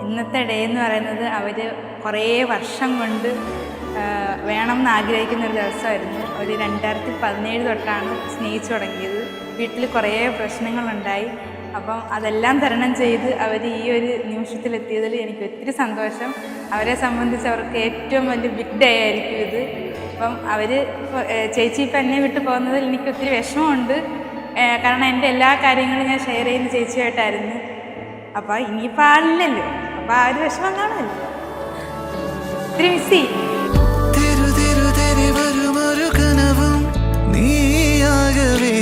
ഇന്നത്തെ ഡേ എന്ന് പറയുന്നത് അവർ കുറേ വർഷം കൊണ്ട് വേണമെന്ന് ആഗ്രഹിക്കുന്ന ഒരു ദിവസമായിരുന്നു. അവർ 2017 തൊട്ടാണ് സ്നേഹിച്ചു തുടങ്ങിയത്. വീട്ടിൽ കുറേ പ്രശ്നങ്ങളുണ്ടായി. അപ്പം അതെല്ലാം തരണം ചെയ്ത് അവർ ഈ ഒരു നിമിഷത്തിലെത്തിയതിൽ എനിക്ക് ഒത്തിരി സന്തോഷം. അവരെ സംബന്ധിച്ച് അവർക്ക് ഏറ്റവും വലിയ ബിഗ് ഡേ ആയിരിക്കും ഇത്. അപ്പം അവർ ചേച്ചി ഇപ്പം എന്നെ വിട്ട് പോകുന്നതിൽ എനിക്ക് ഒത്തിരി വിഷമമുണ്ട്. കാരണം എൻ്റെ എല്ലാ കാര്യങ്ങളും ഞാൻ ഷെയർ ചെയ്യുന്ന ചേച്ചിയായിട്ടായിരുന്നു. അപ്പം ഇനിയിപ്പോൾ ആളില്ലല്ലോ, അപ്പം ആ ഒരു വിഷമം കാണുമല്ലോ. ഒത്തിരി മിസ് ചെയ്യും. വരുമൊരു കനവും നീയാകവേ